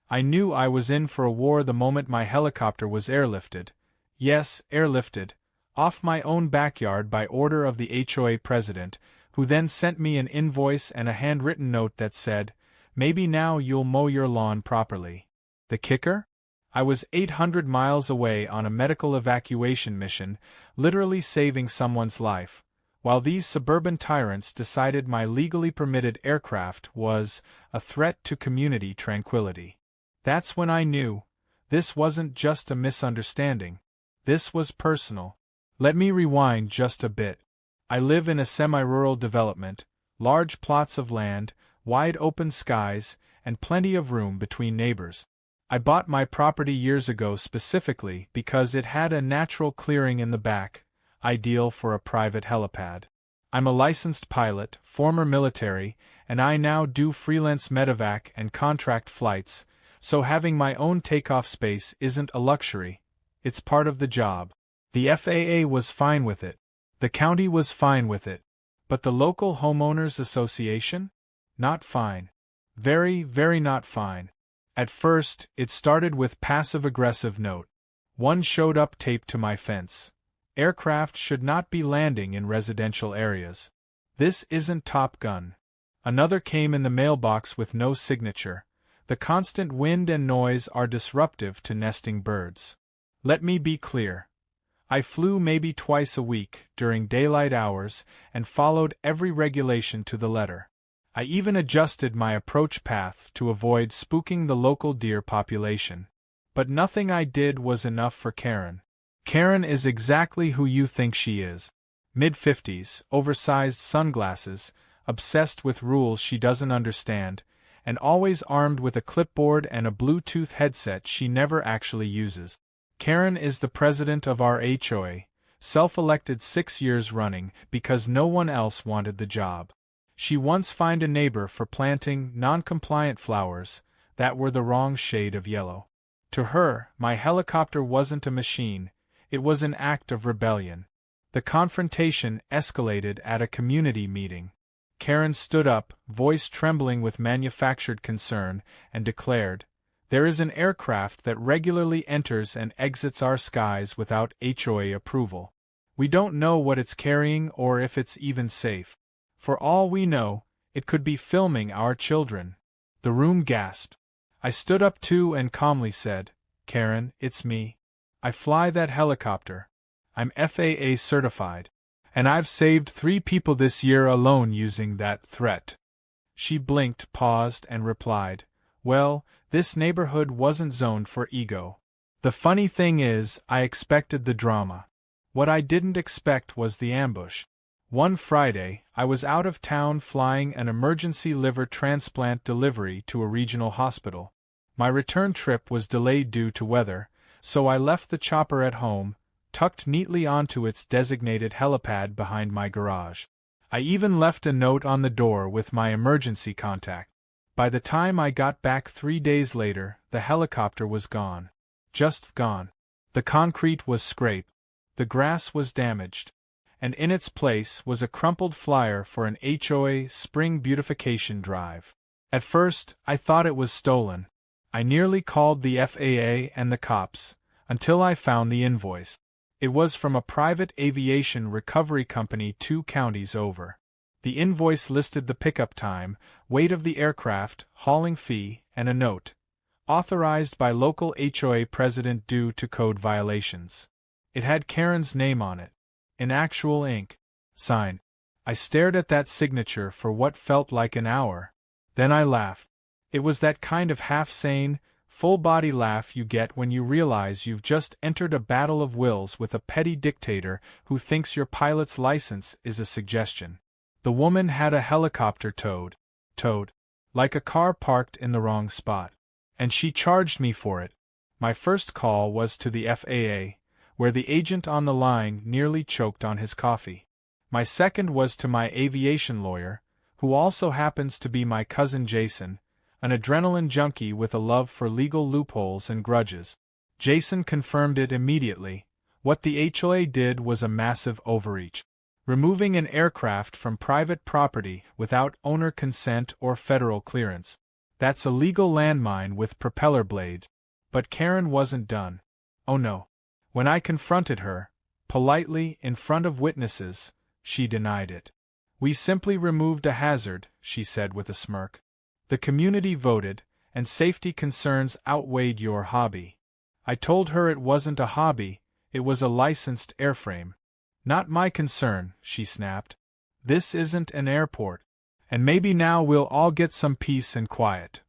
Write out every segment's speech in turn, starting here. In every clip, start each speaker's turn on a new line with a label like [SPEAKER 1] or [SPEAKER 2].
[SPEAKER 1] I knew I was in for a war the moment my helicopter was airlifted. Yes, airlifted. Off my own backyard by order of the HOA president, who then sent me an invoice and a handwritten note that said, "Maybe now you'll mow your lawn properly." The kicker? I was 800 miles away on a medical evacuation mission, literally saving someone's life, while these suburban tyrants decided my legally permitted aircraft was a threat to community tranquility. That's when I knew this wasn't just a misunderstanding. This was personal. Let me rewind just a bit. I live in a semi-rural development, large plots of land, wide open skies, and plenty of room between neighbors. I bought my property years ago specifically because it had a natural clearing in the back, ideal for a private helipad. I'm a licensed pilot, former military, and I now do freelance medevac and contract flights, so having my own takeoff space isn't a luxury, it's part of the job. The FAA was fine with it. The county was fine with it. But the local homeowners association? Not fine. Very, very not fine. At first, it started with passive-aggressive note. One showed up taped to my fence. Aircraft should not be landing in residential areas. This isn't Top Gun. Another came in the mailbox with no signature. The constant wind and noise are disruptive to nesting birds. Let me be clear. I flew maybe twice a week, during daylight hours, and followed every regulation to the letter. I even adjusted my approach path to avoid spooking the local deer population. But nothing I did was enough for Karen. Karen is exactly who you think she is. Mid-50s, oversized sunglasses, obsessed with rules she doesn't understand, and always armed with a clipboard and a Bluetooth headset she never actually uses. Karen is the president of our HOA, self-elected 6 years running because no one else wanted the job. She once fined a neighbor for planting non-compliant flowers that were the wrong shade of yellow. To her, my helicopter wasn't a machine, it was an act of rebellion. The confrontation escalated at a community meeting. Karen stood up, voice trembling with manufactured concern, and declared, "There is an aircraft that regularly enters and exits our skies without HOA approval. We don't know what it's carrying or if it's even safe. For all we know, it could be filming our children." The room gasped. I stood up too and calmly said, "Karen, it's me. I fly that helicopter. I'm FAA certified. And I've saved 3 people this year alone using that threat." She blinked, paused, and replied, "Well, this neighborhood wasn't zoned for ego. The funny thing is, I expected the drama. What I didn't expect was the ambush. One Friday, I was out of town flying an emergency liver transplant delivery to a regional hospital. My return trip was delayed due to weather, so I left the chopper at home, tucked neatly onto its designated helipad behind my garage. I even left a note on the door with my emergency contact. By the time I got back 3 days later, the helicopter was gone. Just gone. The concrete was scraped. The grass was damaged. And in its place was a crumpled flyer for an HOA spring beautification drive. At first, I thought it was stolen. I nearly called the FAA and the cops, until I found the invoice. It was from a private aviation recovery company 2 counties over. The invoice listed the pickup time, weight of the aircraft, hauling fee, and a note, authorized by local HOA president due to code violations. It had Karen's name on it, in actual ink. Sign. I stared at that signature for what felt like an hour. Then I laughed. It was that kind of half-sane, full-body laugh you get when you realize you've just entered a battle of wills with a petty dictator who thinks your pilot's license is a suggestion. The woman had a helicopter towed, like a car parked in the wrong spot. And she charged me for it. My first call was to the FAA, where the agent on the line nearly choked on his coffee. My second was to my aviation lawyer, who also happens to be my cousin Jason, an adrenaline junkie with a love for legal loopholes and grudges. Jason confirmed it immediately. What the HOA did was a massive overreach. Removing an aircraft from private property without owner consent or federal clearance. That's a legal landmine with propeller blades. But Karen wasn't done. Oh no. When I confronted her, politely, in front of witnesses, she denied it. We simply removed a hazard, she said with a smirk. The community voted, and safety concerns outweighed your hobby. I told her it wasn't a hobby, it was a licensed airframe. Not my concern, she snapped. This isn't an airport. And maybe now we'll all get some peace and quiet.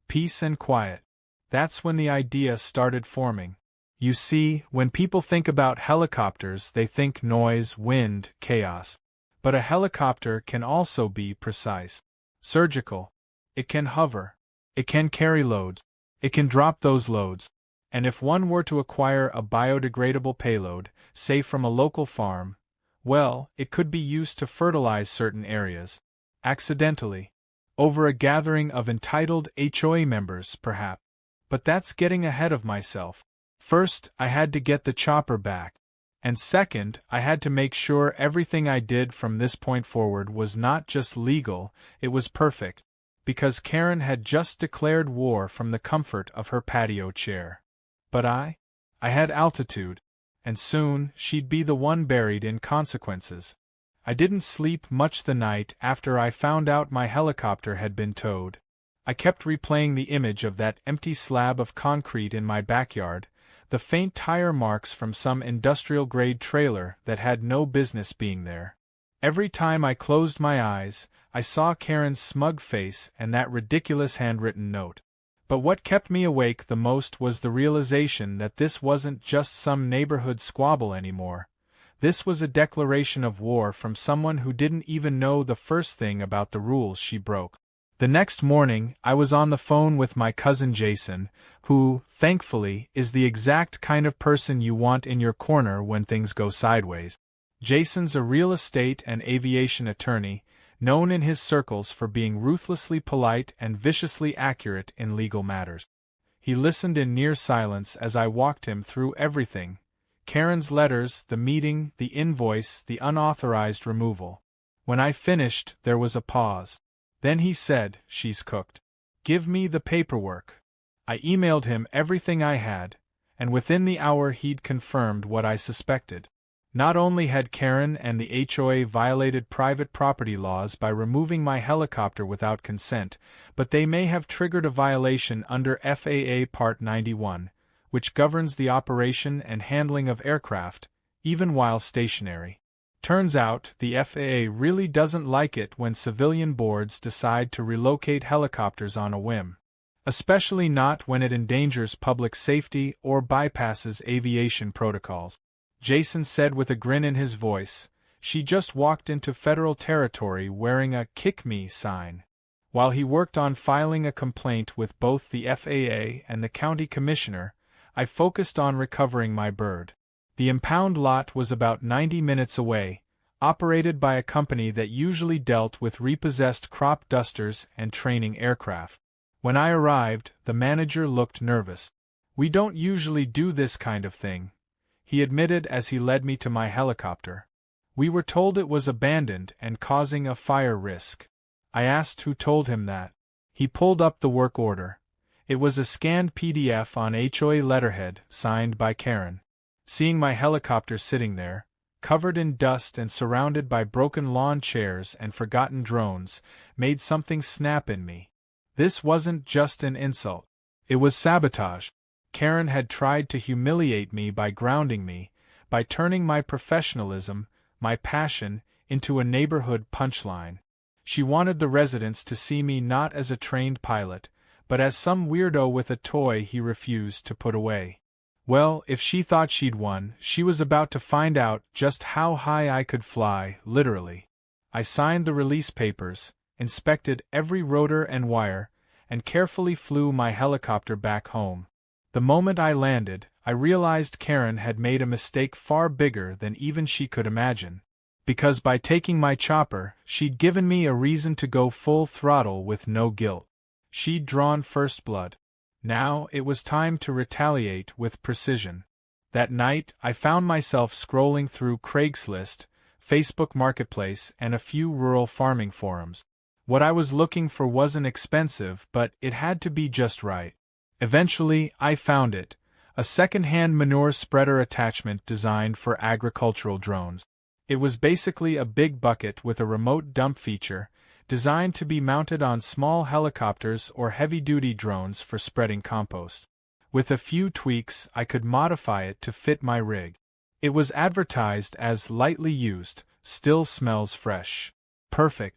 [SPEAKER 1] Peace and quiet. That's when the idea started forming. You see, when people think about helicopters, they think noise, wind, chaos. But a helicopter can also be precise. Surgical. It can hover. It can carry loads. It can drop those loads. And if one were to acquire a biodegradable payload, say from a local farm, well, it could be used to fertilize certain areas. Accidentally. Over a gathering of entitled HOA members, perhaps. But that's getting ahead of myself. First, I had to get the chopper back. And second, I had to make sure everything I did from this point forward was not just legal, it was perfect. Because Karen had just declared war from the comfort of her patio chair. But I had altitude. And soon, she'd be the one buried in consequences. I didn't sleep much the night after I found out my helicopter had been towed. I kept replaying the image of that empty slab of concrete in my backyard, the faint tire marks from some industrial-grade trailer that had no business being there. Every time I closed my eyes, I saw Karen's smug face and that ridiculous handwritten note. But what kept me awake the most was the realization that this wasn't just some neighborhood squabble anymore. This was a declaration of war from someone who didn't even know the first thing about the rules she broke. The next morning, I was on the phone with my cousin Jason, who, thankfully, is the exact kind of person you want in your corner when things go sideways. Jason's a real estate and aviation attorney, known in his circles for being ruthlessly polite and viciously accurate in legal matters. He listened in near silence as I walked him through everything: Karen's letters, the meeting, the invoice, the unauthorized removal. When I finished, there was a pause. Then he said, "She's cooked. Give me the paperwork." I emailed him everything I had, and within the hour he'd confirmed what I suspected. Not only had Karen and the HOA violated private property laws by removing my helicopter without consent, but they may have triggered a violation under FAA Part 91, which governs the operation and handling of aircraft, even while stationary. Turns out, the FAA really doesn't like it when civilian boards decide to relocate helicopters on a whim. Especially not when it endangers public safety or bypasses aviation protocols. Jason said with a grin in his voice, "She just walked into federal territory wearing a 'Kick Me' sign." While he worked on filing a complaint with both the FAA and the county commissioner, I focused on recovering my bird. The impound lot was about 90 minutes away, operated by a company that usually dealt with repossessed crop dusters and training aircraft. When I arrived, the manager looked nervous. "We don't usually do this kind of thing," he admitted as he led me to my helicopter. "We were told it was abandoned and causing a fire risk." I asked who told him that. He pulled up the work order. It was a scanned PDF on HOA letterhead, signed by Karen. Seeing my helicopter sitting there, covered in dust and surrounded by broken lawn chairs and forgotten drones, made something snap in me. This wasn't just an insult. It was sabotage. Karen had tried to humiliate me by grounding me, by turning my professionalism, my passion, into a neighborhood punchline. She wanted the residents to see me not as a trained pilot, but as some weirdo with a toy he refused to put away. Well, if she thought she'd won, she was about to find out just how high I could fly, literally. I signed the release papers, inspected every rotor and wire, and carefully flew my helicopter back home. The moment I landed, I realized Karen had made a mistake far bigger than even she could imagine. Because by taking my chopper, she'd given me a reason to go full throttle with no guilt. She'd drawn first blood. Now it was time to retaliate with precision. That night, I found myself scrolling through Craigslist, Facebook Marketplace, and a few rural farming forums. What I was looking for wasn't expensive, but it had to be just right. Eventually, I found it, a second-hand manure spreader attachment designed for agricultural drones. It was basically a big bucket with a remote dump feature, designed to be mounted on small helicopters or heavy-duty drones for spreading compost. With a few tweaks, I could modify it to fit my rig. It was advertised as lightly used, still smells fresh. Perfect.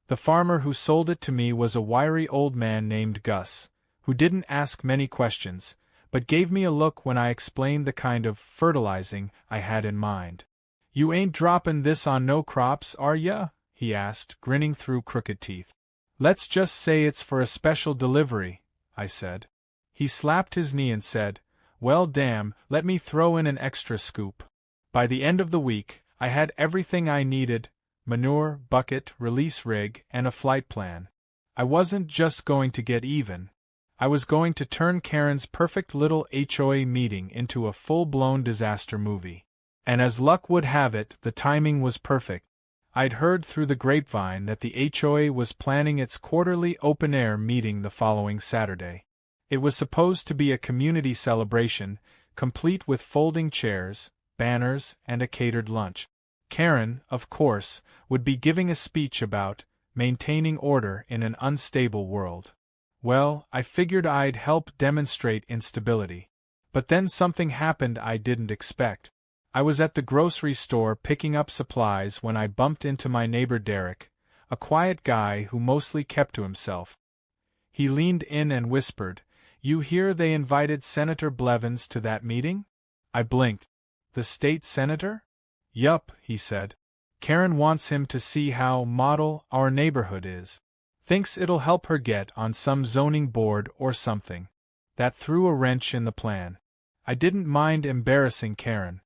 [SPEAKER 1] The farmer who sold it to me was a wiry old man named Gus, who didn't ask many questions, but gave me a look when I explained the kind of fertilizing I had in mind. "You ain't droppin' this on no crops, are ya?" he asked, grinning through crooked teeth. "Let's just say it's for a special delivery," I said. He slapped his knee and said, "Well damn, let me throw in an extra scoop." By the end of the week, I had everything I needed: manure, bucket, release rig, and a flight plan. I wasn't just going to get even. I was going to turn Karen's perfect little HOA meeting into a full-blown disaster movie. And as luck would have it, the timing was perfect. I'd heard through the grapevine that the HOA was planning its quarterly open-air meeting the following Saturday. It was supposed to be a community celebration, complete with folding chairs, banners, and a catered lunch. Karen, of course, would be giving a speech about maintaining order in an unstable world. Well, I figured I'd help demonstrate instability. But then something happened I didn't expect. I was at the grocery store picking up supplies when I bumped into my neighbor Derek, a quiet guy who mostly kept to himself. He leaned in and whispered, "You hear they invited Senator Blevins to that meeting?" I blinked. "The state senator?" "Yup," he said. "Karen wants him to see how model our neighborhood is. Thinks it'll help her get on some zoning board or something." That threw a wrench in the plan. I didn't mind embarrassing Karen.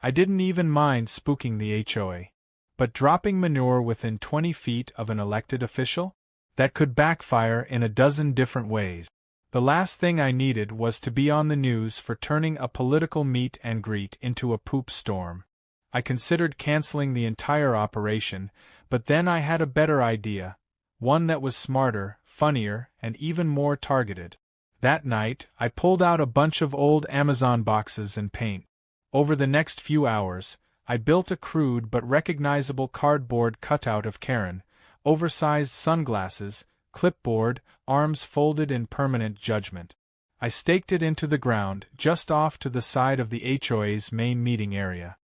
[SPEAKER 1] I didn't even mind spooking the HOA. But dropping manure within 20 feet of an elected official? That could backfire in a dozen different ways. The last thing I needed was to be on the news for turning a political meet and greet into a poop storm. I considered canceling the entire operation, but then I had a better idea, one that was smarter, funnier, and even more targeted. That night, I pulled out a bunch of old Amazon boxes and paint. Over the next few hours, I built a crude but recognizable cardboard cutout of Karen, oversized sunglasses, clipboard, arms folded in permanent judgment. I staked it into the ground, just off to the side of the HOA's main meeting area.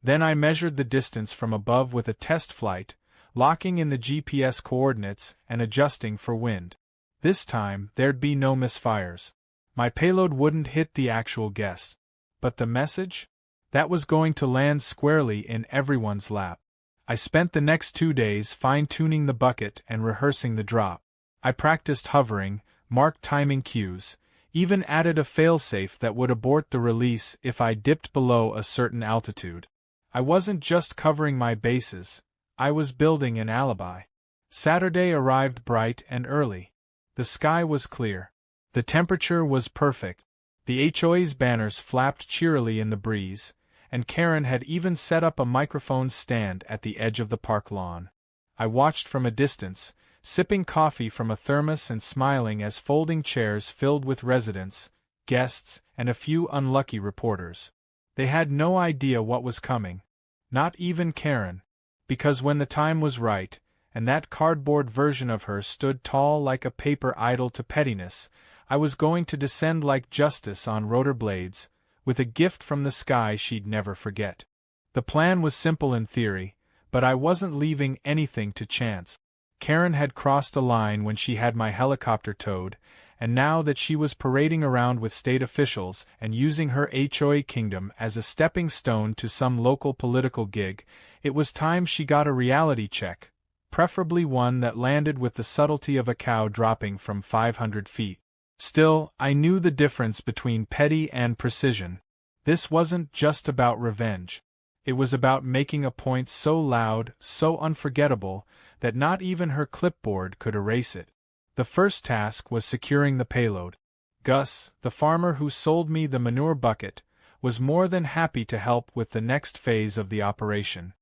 [SPEAKER 1] Then I measured the distance from above with a test flight, locking in the GPS coordinates and adjusting for wind. This time, there'd be no misfires. My payload wouldn't hit the actual guest. But the message? That was going to land squarely in everyone's lap. I spent the next 2 days fine-tuning the bucket and rehearsing the drop. I practiced hovering, marked timing cues, even added a failsafe that would abort the release if I dipped below a certain altitude. I wasn't just covering my bases, I was building an alibi. Saturday arrived bright and early. The sky was clear. The temperature was perfect. The HOA's banners flapped cheerily in the breeze, and Karen had even set up a microphone stand at the edge of the park lawn. I watched from a distance, sipping coffee from a thermos and smiling as folding chairs filled with residents, guests, and a few unlucky reporters. They had no idea what was coming. Not even Karen. Because when the time was right, and that cardboard version of her stood tall like a paper idol to pettiness, I was going to descend like justice on rotor blades, with a gift from the sky she'd never forget. The plan was simple in theory, but I wasn't leaving anything to chance. Karen had crossed a line when she had my helicopter towed, and now that she was parading around with state officials and using her HOA kingdom as a stepping stone to some local political gig, it was time she got a reality check, preferably one that landed with the subtlety of a cow dropping from 500 feet. Still, I knew the difference between petty and precision. This wasn't just about revenge. It was about making a point so loud, so unforgettable, that not even her clipboard could erase it. The first task was securing the payload. Gus, the farmer who sold me the manure bucket, was more than happy to help with the next phase of the operation.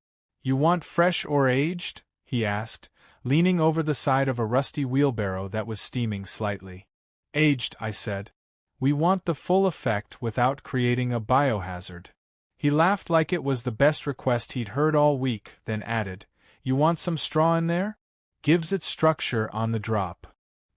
[SPEAKER 1] "You want fresh or aged?" he asked, leaning over the side of a rusty wheelbarrow that was steaming slightly. "Aged," I said. "We want the full effect without creating a biohazard." He laughed like it was the best request he'd heard all week, then added, "You want some straw in there? Gives it structure on the drop."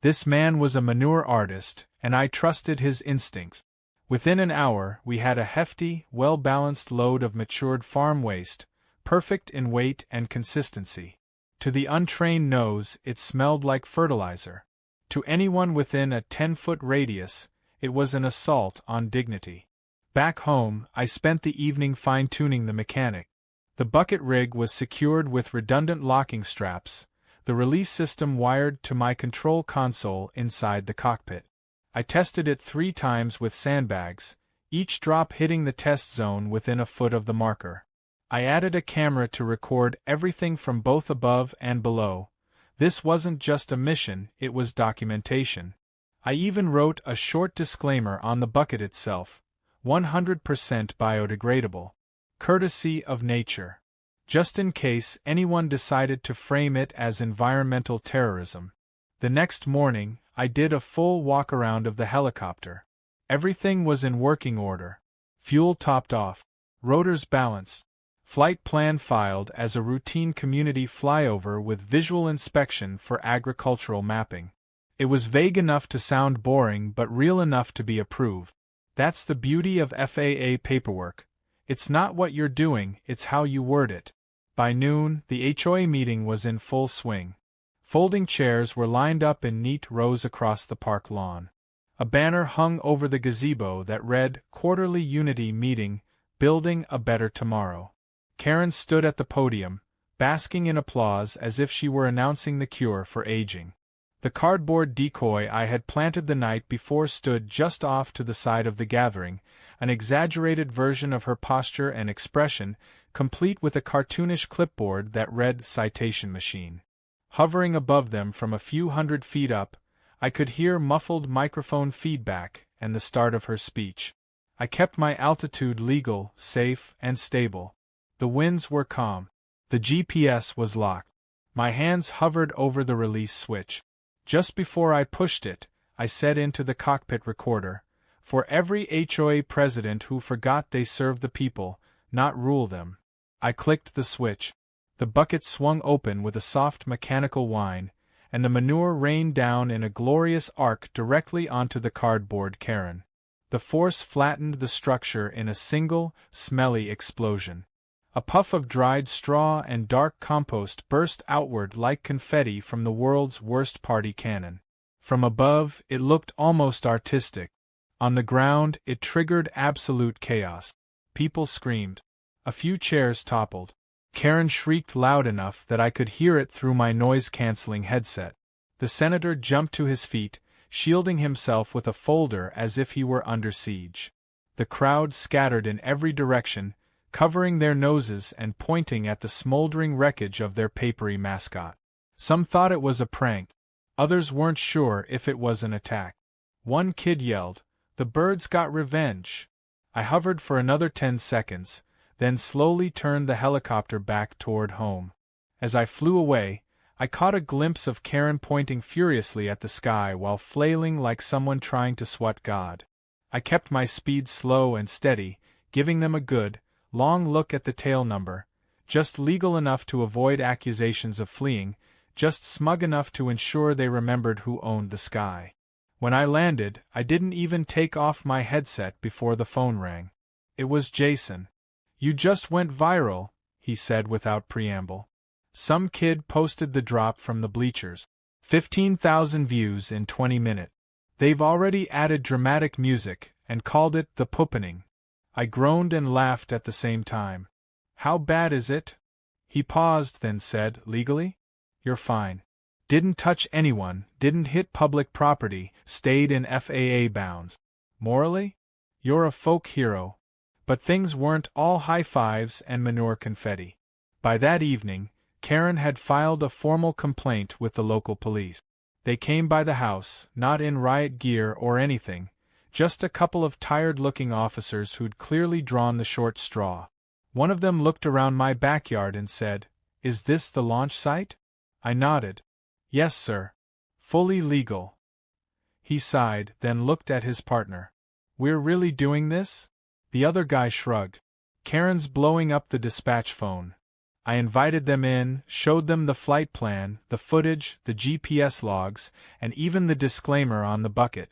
[SPEAKER 1] This man was a manure artist, and I trusted his instincts. Within an hour, we had a hefty, well-balanced load of matured farm waste, perfect in weight and consistency. To the untrained nose, it smelled like fertilizer. To anyone within a 10-foot radius, it was an assault on dignity. Back home, I spent the evening fine-tuning the mechanic. The bucket rig was secured with redundant locking straps, the release system wired to my control console inside the cockpit. I tested it 3 times with sandbags, each drop hitting the test zone within a foot of the marker. I added a camera to record everything from both above and below. This wasn't just a mission, it was documentation. I even wrote a short disclaimer on the bucket itself, 100% biodegradable. Courtesy of nature. Just in case anyone decided to frame it as environmental terrorism. The next morning, I did a full walk-around of the helicopter. Everything was in working order. Fuel topped off. Rotors balanced. Flight plan filed as a routine community flyover with visual inspection for agricultural mapping. It was vague enough to sound boring but real enough to be approved. That's the beauty of FAA paperwork. It's not what you're doing, it's how you word it. By noon, the HOA meeting was in full swing. Folding chairs were lined up in neat rows across the park lawn. A banner hung over the gazebo that read, "Quarterly Unity Meeting, Building a Better Tomorrow." Karen stood at the podium, basking in applause as if she were announcing the cure for aging. The cardboard decoy I had planted the night before stood just off to the side of the gathering, an exaggerated version of her posture and expression, complete with a cartoonish clipboard that read "Citation Machine." Hovering above them from a few hundred feet up, I could hear muffled microphone feedback and the start of her speech. I kept my altitude legal, safe, and stable. The winds were calm. The GPS was locked. My hands hovered over the release switch. Just before I pushed it, I said into the cockpit recorder, "For every HOA president who forgot they serve the people, not rule them." I clicked the switch. The bucket swung open with a soft mechanical whine, and the manure rained down in a glorious arc directly onto the cardboard cairn. The force flattened the structure in a single, smelly explosion. A puff of dried straw and dark compost burst outward like confetti from the world's worst party cannon. From above, it looked almost artistic. On the ground, it triggered absolute chaos. People screamed. A few chairs toppled. Karen shrieked loud enough that I could hear it through my noise-canceling headset. The senator jumped to his feet, shielding himself with a folder as if he were under siege. The crowd scattered in every direction, covering their noses and pointing at the smoldering wreckage of their papery mascot. Some thought it was a prank. Others weren't sure if it was an attack. One kid yelled, "The birds got revenge." I hovered for another 10 seconds, then slowly turned the helicopter back toward home. As I flew away, I caught a glimpse of Karen pointing furiously at the sky while flailing like someone trying to swat God. I kept my speed slow and steady, giving them a good, long look at the tail number, just legal enough to avoid accusations of fleeing, just smug enough to ensure they remembered who owned the sky. When I landed, I didn't even take off my headset before the phone rang. It was Jason. "You just went viral," he said without preamble. Some kid posted the drop from the bleachers. 15,000 views in 20 minutes. They've already added dramatic music and called it the poopening. I groaned and laughed at the same time. "How bad is it?" He paused, then said, "Legally? You're fine. Didn't touch anyone, didn't hit public property, stayed in FAA bounds. Morally? You're a folk hero." But things weren't all high fives and manure confetti. By that evening, Karen had filed a formal complaint with the local police. They came by the house, not in riot gear or anything, just a couple of tired-looking officers who'd clearly drawn the short straw. One of them looked around my backyard and said, "Is this the launch site?" I nodded. Yes, sir. Fully legal. He sighed, then looked at his partner. We're really doing this? The other guy shrugged. Karen's blowing up the dispatch phone. I invited them in, showed them the flight plan, the footage, the GPS logs, and even the disclaimer on the bucket.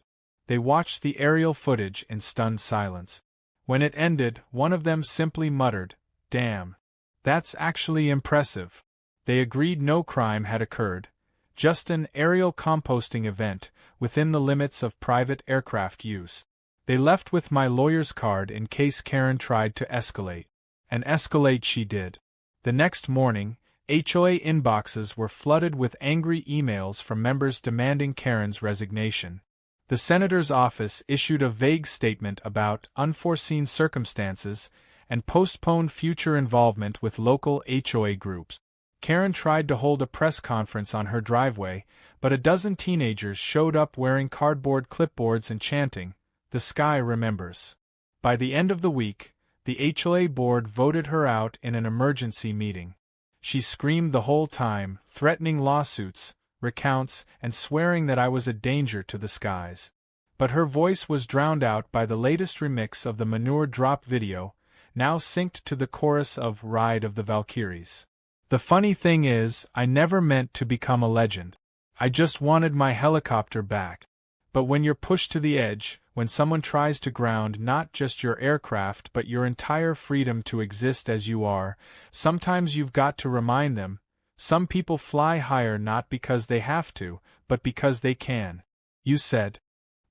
[SPEAKER 1] They watched the aerial footage in stunned silence. When it ended, one of them simply muttered, "Damn. That's actually impressive." They agreed no crime had occurred, just an aerial composting event, within the limits of private aircraft use. They left with my lawyer's card in case Karen tried to escalate. And escalate she did. The next morning, HOA inboxes were flooded with angry emails from members demanding Karen's resignation. The senator's office issued a vague statement about unforeseen circumstances and postponed future involvement with local HOA groups. Karen tried to hold a press conference on her driveway, but a dozen teenagers showed up wearing cardboard clipboards and chanting, "The sky remembers." By the end of the week, the HOA board voted her out in an emergency meeting. She screamed the whole time, threatening lawsuits, recounts, and swearing that I was a danger to the skies. But her voice was drowned out by the latest remix of the Manure drop video, now synced to the chorus of Ride of the Valkyries. The funny thing is, I never meant to become a legend. I just wanted my helicopter back. But when you're pushed to the edge, when someone tries to ground not just your aircraft but your entire freedom to exist as you are, sometimes you've got to remind them, some people fly higher not because they have to, but because they can. You said.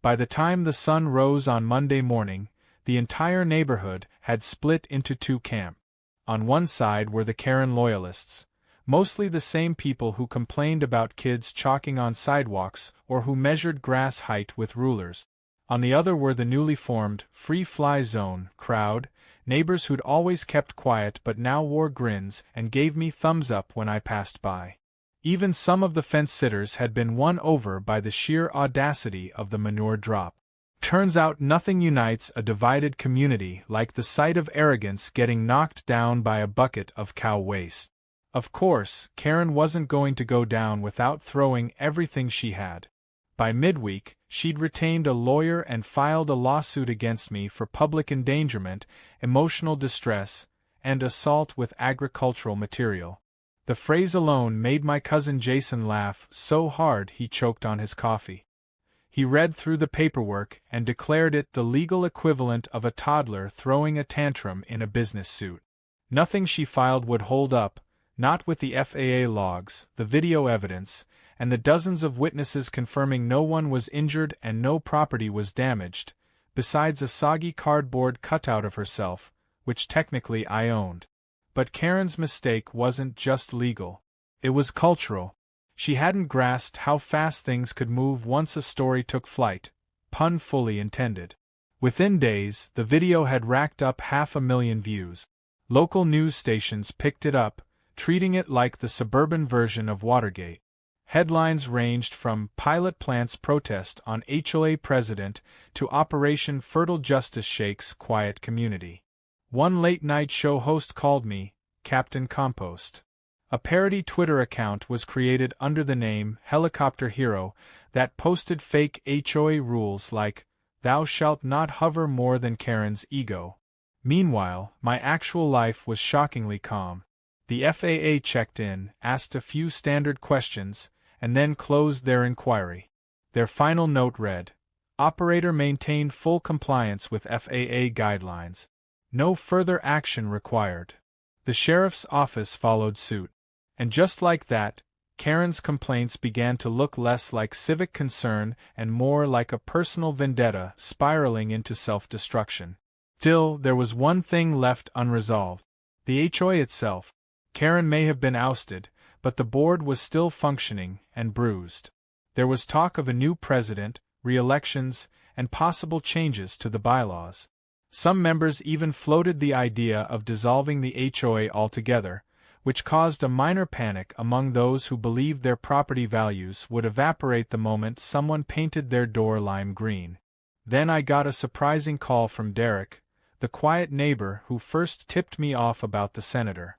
[SPEAKER 1] By the time the sun rose on Monday morning, the entire neighborhood had split into two camps. On one side were the Karen loyalists, mostly the same people who complained about kids chalking on sidewalks or who measured grass height with rulers. On the other were the newly formed Free Fly Zone crowd, neighbors who'd always kept quiet but now wore grins and gave me thumbs up when I passed by. Even some of the fence-sitters had been won over by the sheer audacity of the Manure drop. Turns out nothing unites a divided community like the sight of arrogance getting knocked down by a bucket of cow waste. Of course, Karen wasn't going to go down without throwing everything she had. By midweek, she'd retained a lawyer and filed a lawsuit against me for public endangerment, emotional distress, and assault with agricultural material. The phrase alone made my cousin Jason laugh so hard he choked on his coffee. He read through the paperwork and declared it the legal equivalent of a toddler throwing a tantrum in a business suit. Nothing she filed would hold up, not with the FAA logs, the video evidence, and the dozens of witnesses confirming no one was injured and no property was damaged, besides a soggy cardboard cutout of herself, which technically I owned. But Karen's mistake wasn't just legal. It was cultural. She hadn't grasped how fast things could move once a story took flight, pun fully intended. Within days, the video had racked up 500,000 views. Local news stations picked it up, treating it like the suburban version of Watergate. Headlines ranged from Pilot Plant's protest on HOA president to Operation Fertile Justice shakes quiet community. One late-night show host called me Captain Compost. A parody Twitter account was created under the name Helicopter Hero that posted fake HOA rules like, "Thou shalt not hover more than Karen's ego." Meanwhile, my actual life was shockingly calm. The FAA checked in, asked a few standard questions, and then closed their inquiry. Their final note read, "Operator maintained full compliance with FAA guidelines. No further action required." The sheriff's office followed suit. And just like that, Karen's complaints began to look less like civic concern and more like a personal vendetta spiraling into self-destruction. Still, there was one thing left unresolved. The HOA itself. Karen may have been ousted, but the board was still functioning and bruised. There was talk of a new president, re-elections, and possible changes to the bylaws. Some members even floated the idea of dissolving the HOA altogether, which caused a minor panic among those who believed their property values would evaporate the moment someone painted their door lime green. Then I got a surprising call from Derek, the quiet neighbor who first tipped me off about the senator.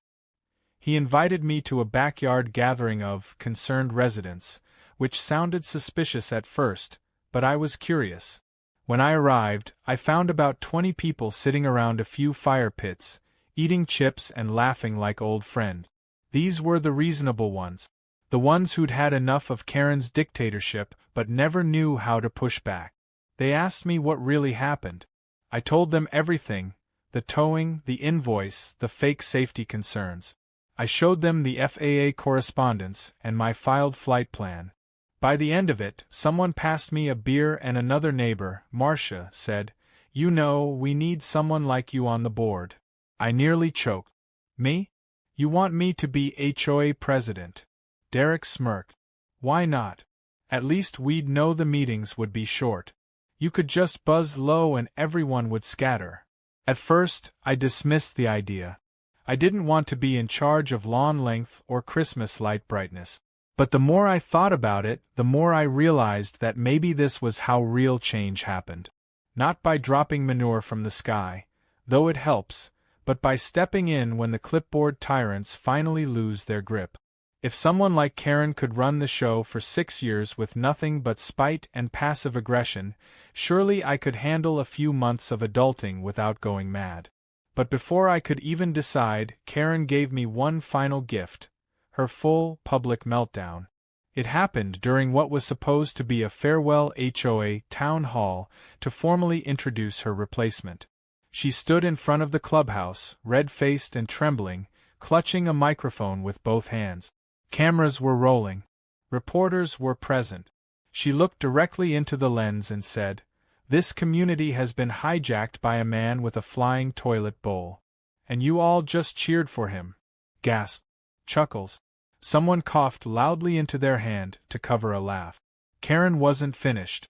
[SPEAKER 1] He invited me to a backyard gathering of concerned residents, which sounded suspicious at first, but I was curious. When I arrived, I found about 20 people sitting around a few fire pits, eating chips and laughing like old friends. These were the reasonable ones. The ones who'd had enough of Karen's dictatorship but never knew how to push back. They asked me what really happened. I told them everything: the towing, the invoice, the fake safety concerns. I showed them the FAA correspondence and my filed flight plan. By the end of it, someone passed me a beer and another neighbor, Marcia, said, "You know, we need someone like you on the board." I nearly choked. "Me? You want me to be HOA president?" Derek smirked. "Why not? At least we'd know the meetings would be short. You could just buzz low and everyone would scatter." At first, I dismissed the idea. I didn't want to be in charge of lawn length or Christmas light brightness. But the more I thought about it, the more I realized that maybe this was how real change happened. Not by dropping manure from the sky, though it helps, but by stepping in when the clipboard tyrants finally lose their grip. If someone like Karen could run the show for 6 years with nothing but spite and passive aggression, surely I could handle a few months of adulting without going mad. But before I could even decide, Karen gave me one final gift: her full, public meltdown. It happened during what was supposed to be a farewell HOA town hall to formally introduce her replacement. She stood in front of the clubhouse, red-faced and trembling, clutching a microphone with both hands. Cameras were rolling. Reporters were present. She looked directly into the lens and said, "This community has been hijacked by a man with a flying toilet bowl. And you all just cheered for him." Gasp. Chuckles. Someone coughed loudly into their hand to cover a laugh. Karen wasn't finished.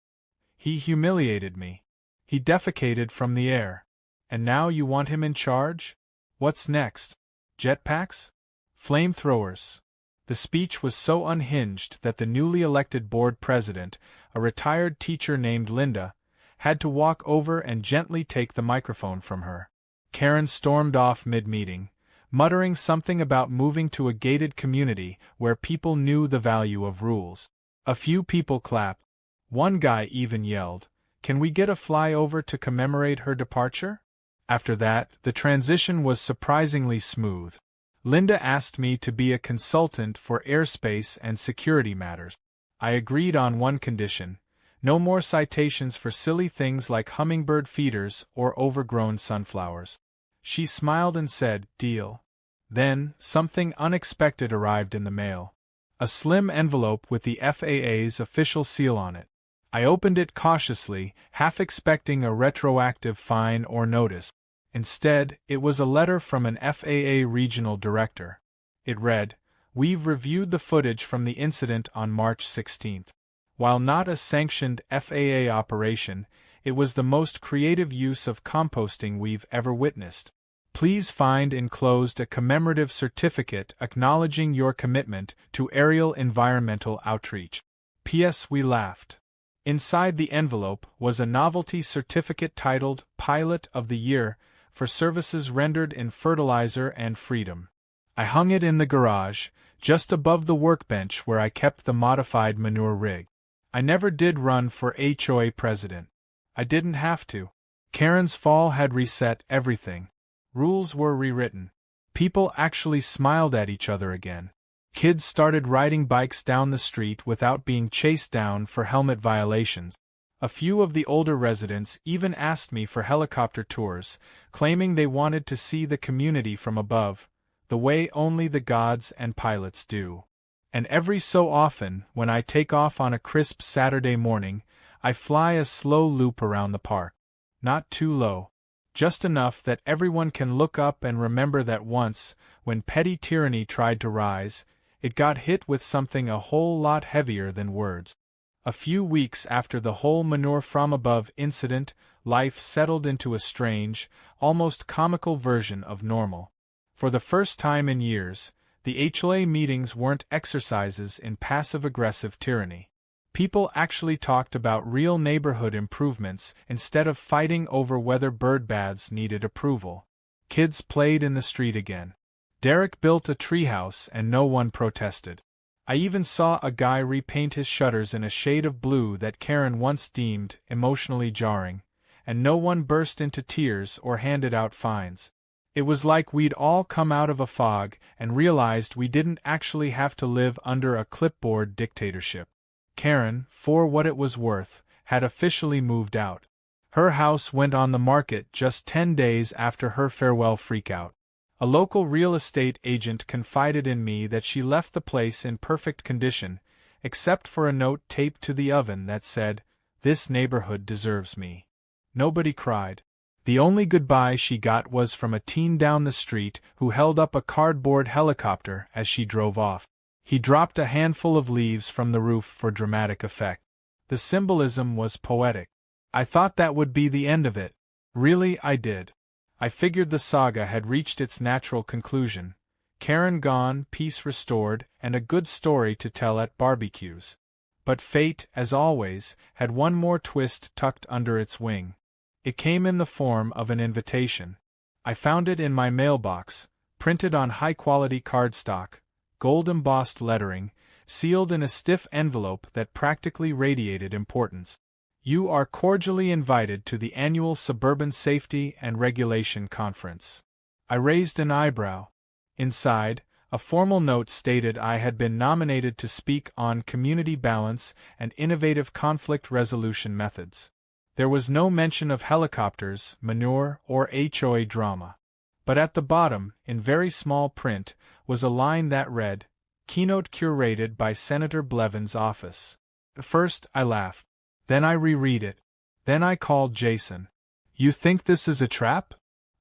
[SPEAKER 1] "He humiliated me. He defecated from the air. And now you want him in charge? What's next? Jetpacks? Flamethrowers?" The speech was so unhinged that the newly elected board president, a retired teacher named Linda, had to walk over and gently take the microphone from her. Karen stormed off mid-meeting, muttering something about moving to a gated community where people knew the value of rules. A few people clapped. One guy even yelled, "Can we get a flyover to commemorate her departure?" After that, the transition was surprisingly smooth. Linda asked me to be a consultant for airspace and security matters. I agreed on one condition: no more citations for silly things like hummingbird feeders or overgrown sunflowers. She smiled and said, "Deal." Then, something unexpected arrived in the mail. A slim envelope with the FAA's official seal on it. I opened it cautiously, half expecting a retroactive fine or notice. Instead, it was a letter from an FAA regional director. It read, "We've reviewed the footage from the incident on March 16th. While not a sanctioned FAA operation, it was the most creative use of composting we've ever witnessed. Please find enclosed a commemorative certificate acknowledging your commitment to aerial environmental outreach." P.S. We laughed. Inside the envelope was a novelty certificate titled Pilot of the Year for services rendered in fertilizer and freedom. I hung it in the garage, just above the workbench where I kept the modified manure rig. I never did run for HOA president. I didn't have to. Karen's fall had reset everything. Rules were rewritten. People actually smiled at each other again. Kids started riding bikes down the street without being chased down for helmet violations. A few of the older residents even asked me for helicopter tours, claiming they wanted to see the community from above, the way only the gods and pilots do. And every so often, when I take off on a crisp Saturday morning, I fly a slow loop around the park. Not too low. Just enough that everyone can look up and remember that once, when petty tyranny tried to rise, it got hit with something a whole lot heavier than words. A few weeks after the whole manure from above incident, life settled into a strange, almost comical version of normal. For the first time in years, the HOA meetings weren't exercises in passive-aggressive tyranny. People actually talked about real neighborhood improvements instead of fighting over whether bird baths needed approval. Kids played in the street again. Derek built a treehouse and no one protested. I even saw a guy repaint his shutters in a shade of blue that Karen once deemed emotionally jarring, and no one burst into tears or handed out fines. It was like we'd all come out of a fog and realized we didn't actually have to live under a clipboard dictatorship. Karen, for what it was worth, had officially moved out. Her house went on the market just 10 days after her farewell freakout. A local real estate agent confided in me that she left the place in perfect condition, except for a note taped to the oven that said, "This neighborhood deserves me." Nobody cried. The only goodbye she got was from a teen down the street who held up a cardboard helicopter as she drove off. He dropped a handful of leaves from the roof for dramatic effect. The symbolism was poetic. I thought that would be the end of it. Really, I did. I figured the saga had reached its natural conclusion. Karen gone, peace restored, and a good story to tell at barbecues. But fate, as always, had one more twist tucked under its wing. It came in the form of an invitation. I found it in my mailbox, printed on high-quality cardstock, gold-embossed lettering, sealed in a stiff envelope that practically radiated importance. You are cordially invited to the annual Suburban Safety and Regulation Conference. I raised an eyebrow. Inside, a formal note stated I had been nominated to speak on community balance and innovative conflict resolution methods. There was no mention of helicopters, manure, or HOA drama. But at the bottom, in very small print, was a line that read, "Keynote curated by Senator Blevins' office." First, I laughed. Then I reread it. Then I called Jason. "You think this is a trap?"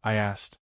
[SPEAKER 1] I asked.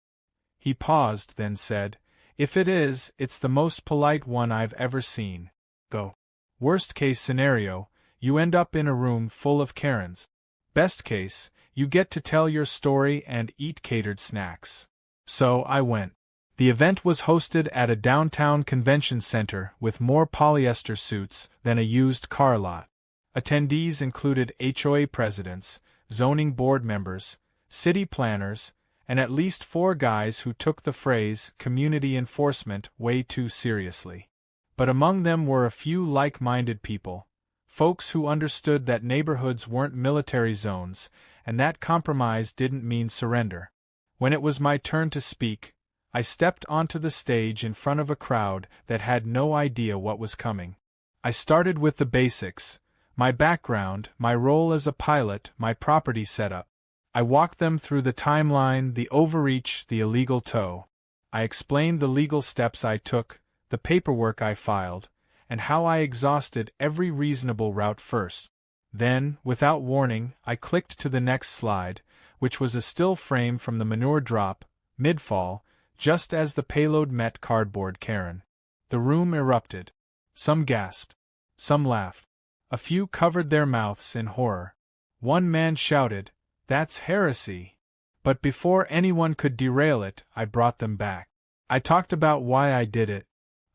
[SPEAKER 1] He paused, then said, "If it is, it's the most polite one I've ever seen. Go. Worst case scenario, you end up in a room full of Karens. Best case, you get to tell your story and eat catered snacks." So I went. The event was hosted at a downtown convention center with more polyester suits than a used car lot. Attendees included HOA presidents, zoning board members, city planners, and at least 4 guys who took the phrase community enforcement way too seriously. But among them were a few like-minded people, folks who understood that neighborhoods weren't military zones, and that compromise didn't mean surrender. When it was my turn to speak, I stepped onto the stage in front of a crowd that had no idea what was coming. I started with the basics. My background, my role as a pilot, my property setup. I walked them through the timeline, the overreach, the illegal tow. I explained the legal steps I took, the paperwork I filed, and how I exhausted every reasonable route first. Then, without warning, I clicked to the next slide, which was a still frame from the manure drop, mid-fall, just as the payload met cardboard Karen. The room erupted. Some gasped. Some laughed. A few covered their mouths in horror. One man shouted, "That's heresy!" But before anyone could derail it, I brought them back. I talked about why I did it.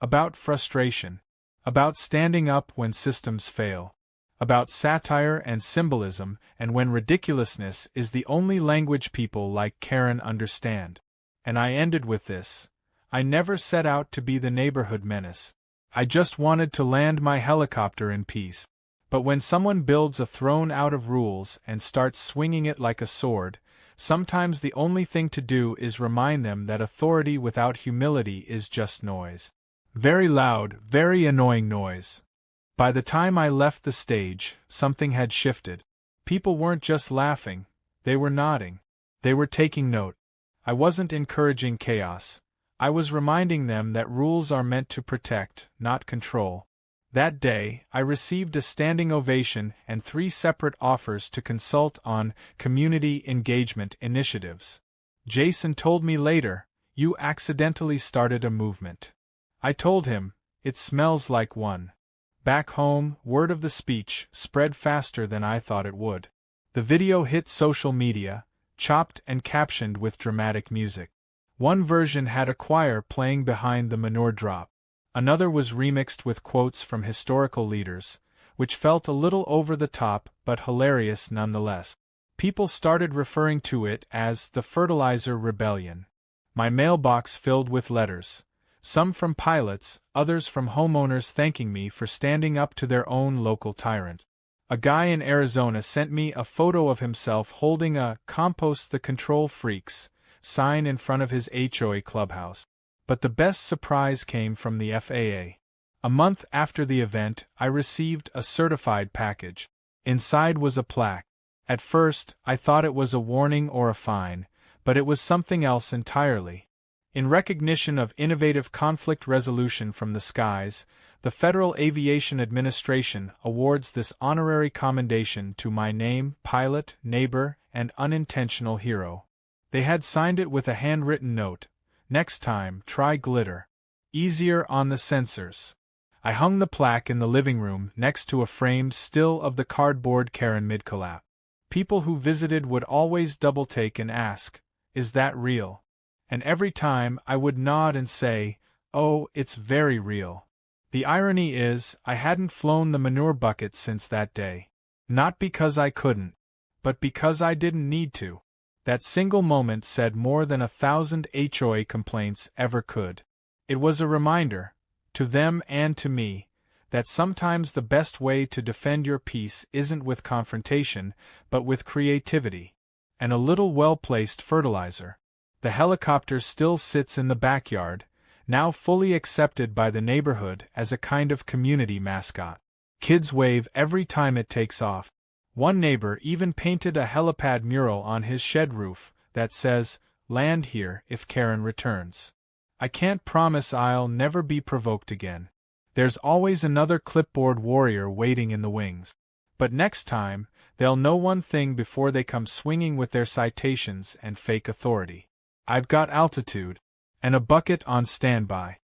[SPEAKER 1] About frustration. About standing up when systems fail. About satire and symbolism, and when ridiculousness is the only language people like Karen understand. And I ended with this. I never set out to be the neighborhood menace. I just wanted to land my helicopter in peace. But when someone builds a throne out of rules and starts swinging it like a sword, sometimes the only thing to do is remind them that authority without humility is just noise. Very loud, very annoying noise. By the time I left the stage, something had shifted. People weren't just laughing, they were nodding. They were taking note. I wasn't encouraging chaos. I was reminding them that rules are meant to protect, not control. That day, I received a standing ovation and 3 separate offers to consult on community engagement initiatives. Jason told me later, "You accidentally started a movement." I told him, "It smells like one." Back home, word of the speech spread faster than I thought it would. The video hit social media, chopped and captioned with dramatic music. One version had a choir playing behind the manure drop. Another was remixed with quotes from historical leaders, which felt a little over the top but hilarious nonetheless. People started referring to it as the Fertilizer Rebellion. My mailbox filled with letters, Some from pilots, others from homeowners thanking me for standing up to their own local tyrant. A guy in Arizona sent me a photo of himself holding a "Compost the Control Freaks" sign in front of his HOA clubhouse. But the best surprise came from the FAA. A month after the event, I received a certified package. Inside was a plaque. At first, I thought it was a warning or a fine, but it was something else entirely. In recognition of innovative conflict resolution from the skies, the Federal Aviation Administration awards this honorary commendation to my name, pilot, neighbor, and unintentional hero. They had signed it with a handwritten note: "Next time, try glitter. Easier on the sensors." I hung the plaque in the living room next to a framed still of the cardboard Karen mid-collapse. People who visited would always double-take and ask, "Is that real?" And every time I would nod and say, "Oh, it's very real." The irony is, I hadn't flown the manure bucket since that day. Not because I couldn't, but because I didn't need to. That single moment said more than 1,000 HOA complaints ever could. It was a reminder, to them and to me, that sometimes the best way to defend your peace isn't with confrontation, but with creativity. And a little well-placed fertilizer. The helicopter still sits in the backyard, now fully accepted by the neighborhood as a kind of community mascot. Kids wave every time it takes off. One neighbor even painted a helipad mural on his shed roof that says, "Land here if Karen returns." I can't promise I'll never be provoked again. There's always another clipboard warrior waiting in the wings. But next time, they'll know one thing before they come swinging with their citations and fake authority. I've got altitude, and a bucket on standby.